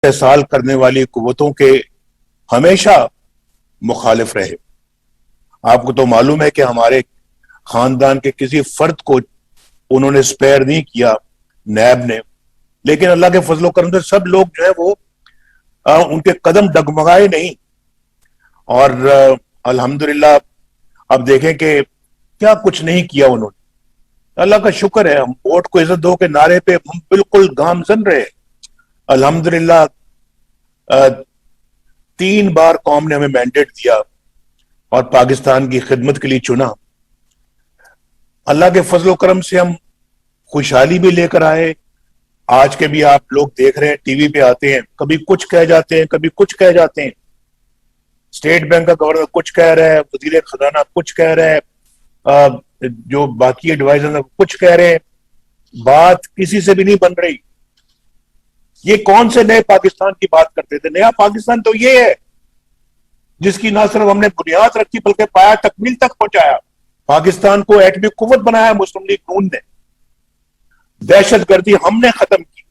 استحصال کرنے والی قوتوں کے ہمیشہ مخالف رہے. آپ کو تو معلوم ہے کہ ہمارے خاندان کے کسی فرد کو انہوں نے سپیئر نہیں کیا نیب نے، لیکن اللہ کے فضل و کرم سے سب لوگ جو ہے وہ ان کے قدم ڈگمگائے نہیں. اور الحمدللہ اب دیکھیں کہ کیا کچھ نہیں کیا انہوں نے. اللہ کا شکر ہے، ہم ووٹ کو عزت دو کے نعرے پہ ہم بالکل گامزن رہے. الحمدللہ 3 بار قوم نے ہمیں مینڈیٹ دیا اور پاکستان کی خدمت کے لیے چنا. اللہ کے فضل و کرم سے ہم خوشحالی بھی لے کر آئے. آج کے بھی آپ لوگ دیکھ رہے ہیں، ٹی وی پہ آتے ہیں، کبھی کچھ کہہ جاتے ہیں، کبھی کچھ کہہ جاتے ہیں. اسٹیٹ بینک کا گورنر کچھ کہہ رہا ہے، وزیر خزانہ کچھ کہہ رہا ہے، جو باقی ایڈوائزر کچھ کہہ رہے ہیں. بات کسی سے بھی نہیں بن رہی. یہ کون سے نئے پاکستان کی بات کرتے تھے؟ نیا پاکستان تو یہ ہے جس کی نہ صرف ہم نے بنیاد رکھی بلکہ پایا تکمیل تک پہنچایا. پاکستان کو ایٹمی قوت بنایا مسلم لیگ نون نے. دہشت گردی ہم نے ختم کی،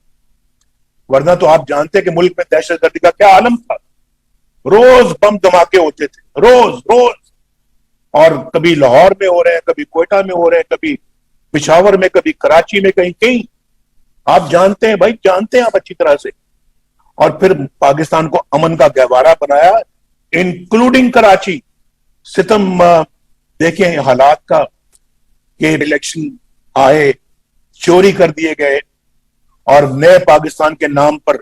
ورنہ تو آپ جانتے کہ ملک میں دہشت گردی کا کیا عالم تھا. روز بم دھماکے ہوتے تھے، روز روز. اور کبھی لاہور میں ہو رہے ہیں، کبھی کوئٹہ میں ہو رہے ہیں، کبھی پشاور میں، کبھی کراچی میں، کہیں کہیں. آپ جانتے ہیں بھائی، جانتے ہیں آپ اچھی طرح سے. اور پھر پاکستان کو امن کا گہوارہ بنایا انکلوڈنگ کراچی. ستم دیکھیں حالات کا کہ الیکشن آئے، چوری کر دیے گئے، اور نئے پاکستان کے نام پر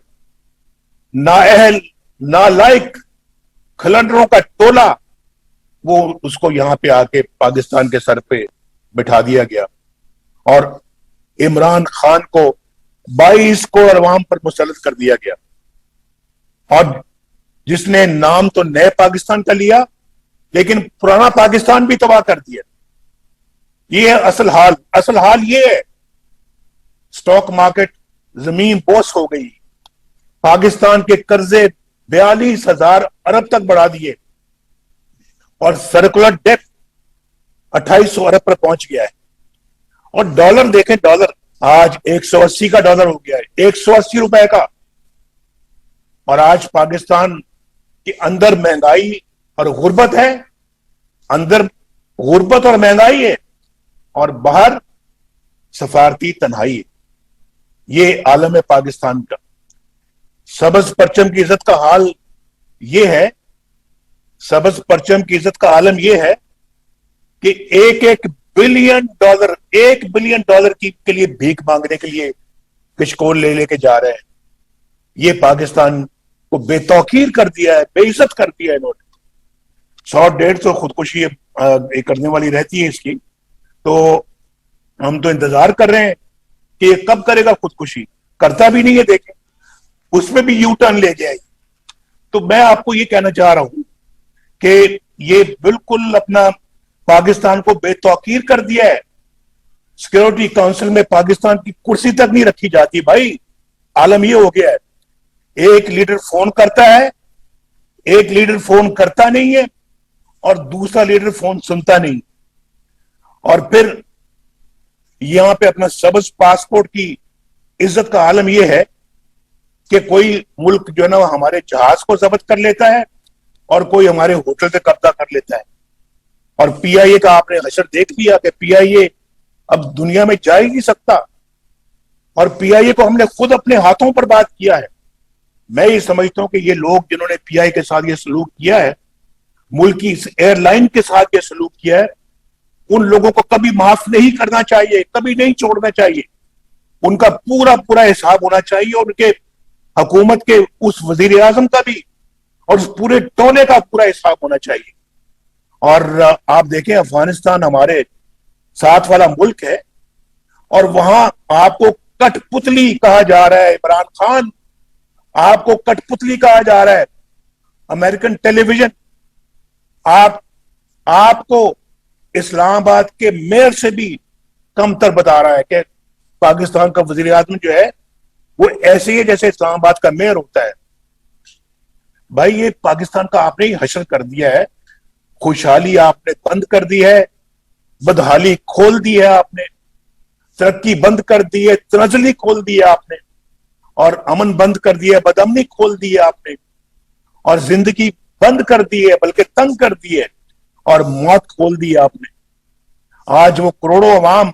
نااہل نالائق کھلنڈروں کا ٹولہ وہ اس کو یہاں پہ آ کے پاکستان کے سر پہ بٹھا دیا گیا. اور عمران خان کو 22 کروڑ عوام پر مسلط کر دیا گیا. اور جس نے نام تو نئے پاکستان کا لیا لیکن پرانا پاکستان بھی تباہ کر دیا. یہ ہے اصل حال. اصل حال یہ ہے، سٹاک مارکیٹ زمین بوس ہو گئی. پاکستان کے قرضے 42,000 ارب تک بڑھا دیے اور سرکولر ڈیٹ 2800 ارب پر پہنچ گیا ہے. اور ڈالر دیکھیں، ڈالر آج 180 کا ڈالر ہو گیا ہے، 180 روپے کا. اور آج پاکستان کے اندر مہنگائی اور غربت ہے. اندر غربت اور مہنگائی ہے اور باہر سفارتی تنہائی ہے. یہ عالم پاکستان کا. سبز پرچم کی عزت کا حال یہ ہے، سبز پرچم کی عزت کا عالم یہ ہے کہ $1 بلین کے لیے بھیک مانگنے کے لیے کشکول لے کے جا رہے ہیں. یہ پاکستان کو بے توقیر کر دیا ہے، بے عزت کر دیا ہے انہوں نے. 100-150 خودکشی کرنے والی رہتی ہے اس کی. تو ہم تو انتظار کر رہے ہیں کہ یہ کب کرے گا خودکشی. کرتا بھی نہیں ہے. دیکھیں اس میں بھی یو ٹرن لے جائے. تو میں آپ کو یہ کہنا چاہ رہا ہوں کہ یہ بالکل اپنا پاکستان کو بے توقیر کر دیا ہے. سیکورٹی کونسل میں پاکستان کی کرسی تک نہیں رکھی جاتی. بھائی عالم یہ ہو گیا ہے، ایک لیڈر فون کرتا ہے، ایک لیڈر فون کرتا نہیں ہے اور دوسرا لیڈر فون سنتا نہیں. اور پھر یہاں پہ اپنا سبز پاسپورٹ کی عزت کا عالم یہ ہے کہ کوئی ملک جو ہے نا ہمارے جہاز کو ضبط کر لیتا ہے اور کوئی ہمارے ہوٹل سے قبضہ کر لیتا ہے. اور پی آئی اے کا آپ نے حشر دیکھ لیا کہ پی آئی اے اب دنیا میں جا ہی نہیں سکتا. اور پی آئی اے کو ہم نے خود اپنے ہاتھوں پر بات کیا ہے. میں یہ سمجھتا ہوں کہ یہ لوگ جنہوں نے پی آئی اے کے ساتھ یہ سلوک کیا ہے، ملکی ایئر لائن کے ساتھ یہ سلوک کیا ہے، ان لوگوں کو کبھی معاف نہیں کرنا چاہیے، کبھی نہیں چھوڑنا چاہیے. ان کا پورا حساب ہونا چاہیے. اور ان کے حکومت کے اس وزیر اعظم کا بھی اور اس پورے ٹولے کا پورا حساب ہونا چاہیے. اور آپ دیکھیں افغانستان ہمارے ساتھ والا ملک ہے اور وہاں آپ کو کٹ پتلی کہا جا رہا ہے. عمران خان آپ کو کٹ پتلی کہا جا رہا ہے. امریکن ٹیلی ویژن آپ کو اسلام آباد کے میئر سے بھی کم تر بتا رہا ہے کہ پاکستان کا وزیر اعظم جو ہے وہ ایسے ہی جیسے اسلام آباد کا میئر ہوتا ہے. بھائی یہ پاکستان کا آپ نے ہی حشر کر دیا ہے. خوشحالی آپ نے بند کر دی ہے، بدحالی کھول دی ہے آپ نے، ترقی بند کر دی ہے، تنزلی کھول دی ہے آپ نے. اور امن بند کر دیا، بدامنی کھول دی ہے آپ نے، اور زندگی بند کر دی ہے، بلکہ تنگ کر دی ہے، اور موت کھول دی ہے آپ نے۔ آج وہ کروڑوں عوام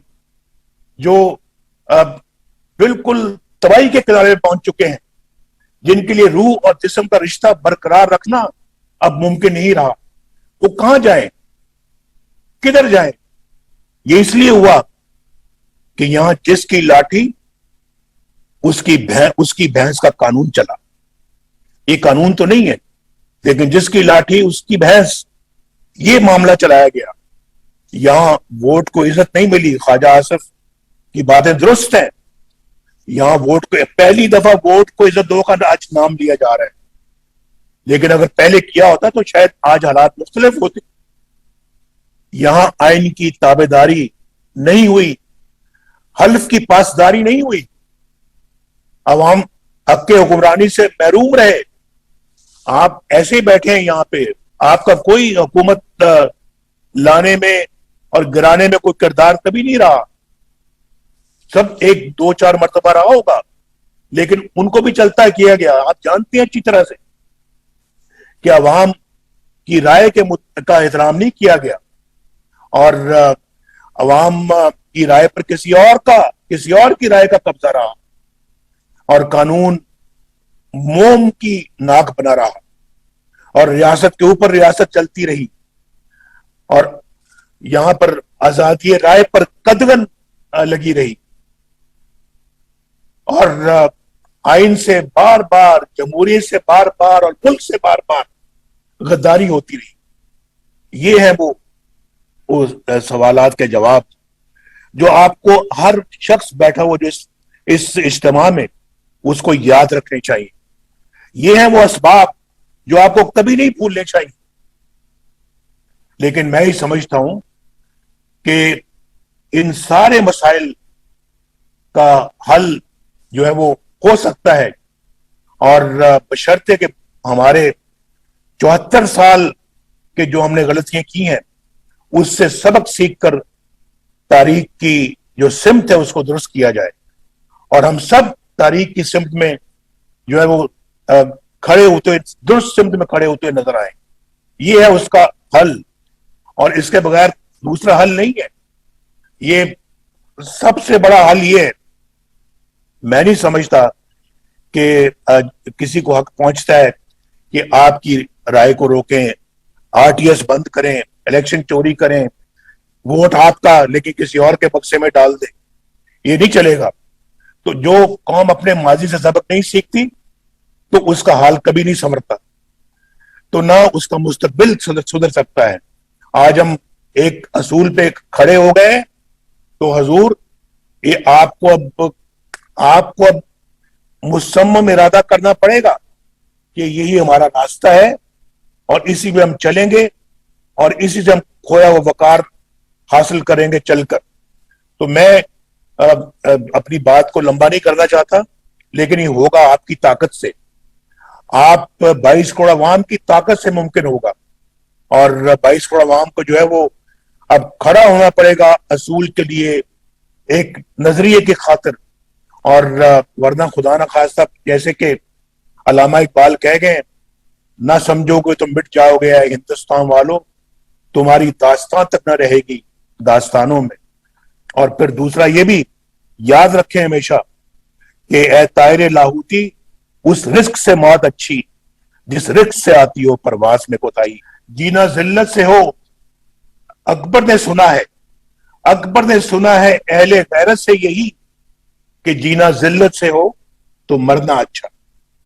جو بالکل تباہی کے کنارے پہنچ چکے ہیں، جن کے لیے روح اور جسم کا رشتہ برقرار رکھنا اب ممکن نہیں رہا، وہ کہاں جائیں، کدھر جائیں؟ یہ اس لیے ہوا کہ یہاں جس کی لاٹھی اس کی بھینس کا قانون چلا۔ یہ قانون تو نہیں ہے، لیکن جس کی لاٹھی اس کی بھینس، یہ معاملہ چلایا گیا۔ یہاں ووٹ کو عزت نہیں ملی۔ خواجہ آصف کی باتیں درست ہیں، یہاں ووٹ کو پہلی دفعہ ووٹ کو عزت دو کا آج نام لیا جا رہا ہے، لیکن اگر پہلے کیا ہوتا تو شاید آج حالات مختلف ہوتے۔ یہاں آئین کی تابع داری نہیں ہوئی، حلف کی پاسداری نہیں ہوئی، عوام حق کے حکمرانی سے محروم رہے۔ آپ ایسے ہی بیٹھے ہیں یہاں پہ، آپ کا کوئی حکومت لانے میں اور گرانے میں کوئی کردار کبھی نہیں رہا، سب ایک دو چار مرتبہ رہا ہوگا، لیکن ان کو بھی چلتا کیا گیا۔ آپ جانتے ہیں اچھی طرح سے کہ عوام کی رائے کا احترام نہیں کیا گیا، اور عوام کی رائے پر کسی اور کی رائے کا قبضہ رہا، اور قانون موم کی ناک بنا رہا، اور ریاست کے اوپر ریاست چلتی رہی، اور یہاں پر آزادی رائے پر قدغن لگی رہی، اور آئین سے بار بار، جمہوریت سے بار بار، اور ملک سے بار بار غداری ہوتی رہی۔ یہ ہے وہ سوالات کے جواب جو آپ کو ہر شخص بیٹھا ہوا جو اس اجتماع میں اس کو یاد رکھنے چاہیے۔ یہ ہیں وہ اسباب جو آپ کو کبھی نہیں بھولنے چاہیے۔ لیکن میں ہی سمجھتا ہوں کہ ان سارے مسائل کا حل جو ہے وہ ہو سکتا ہے، اور بشرطے کہ ہمارے 74 سال کے جو ہم نے غلطیاں کی ہیں اس سے سبق سیکھ کر تاریخ کی جو سمت ہے اس کو درست کیا جائے، اور ہم سب تاریخ کی سمت میں جو ہے وہ کھڑے ہوتے، درست سمت میں کھڑے ہوتے نظر آئیں۔ یہ ہے اس کا حل، اور اس کے بغیر دوسرا حل نہیں ہے۔ یہ سب سے بڑا حل یہ ہے، میں نہیں سمجھتا کہ کسی کو حق پہنچتا ہے کہ آپ کی رائے کو روکیں، آر ٹی ایس بند کریں، الیکشن چوری کریں، ووٹ آپ کا لیکن کسی اور کے بکسے میں ڈال دیں۔ یہ نہیں چلے گا۔ تو جو قوم اپنے ماضی سے سبق نہیں سیکھتی تو اس کا حال کبھی نہیں سنورتا، تو نہ اس کا مستقبل سدھر سکتا ہے۔ آج ہم ایک اصول پہ کھڑے ہو گئے تو حضور یہ آپ کو اب مصمم ارادہ کرنا پڑے گا کہ یہی ہمارا راستہ ہے، اور اسی میں ہم چلیں گے، اور اسی سے ہم کھویا ہوا وقار حاصل کریں گے چل کر۔ تو میں اپنی بات کو لمبا نہیں کرنا چاہتا، لیکن یہ ہوگا آپ کی طاقت سے، آپ 22 کروڑ عوام کی طاقت سے ممکن ہوگا، اور 22 کروڑ عوام کو جو ہے وہ اب کھڑا ہونا پڑے گا اصول کے لیے، ایک نظریے کی خاطر، اور ورنہ خدا نہ خواستہ جیسے کہ علامہ اقبال کہہ گئے، نہ سمجھو گے تم مٹ جاؤ گے اے ہندوستان والو، تمہاری داستان تک نہ رہے گی داستانوں میں۔ اور پھر دوسرا یہ بھی یاد رکھیں ہمیشہ کہ اے طائر لاہوتی، اس رزق سے موت اچھی جس رزق سے آتی ہو پرواز میں کوتاہی۔ جینا ذلت سے ہو، اکبر نے سنا ہے اہل غیرت سے یہی کہ جینا ذلت سے ہو تو مرنا اچھا۔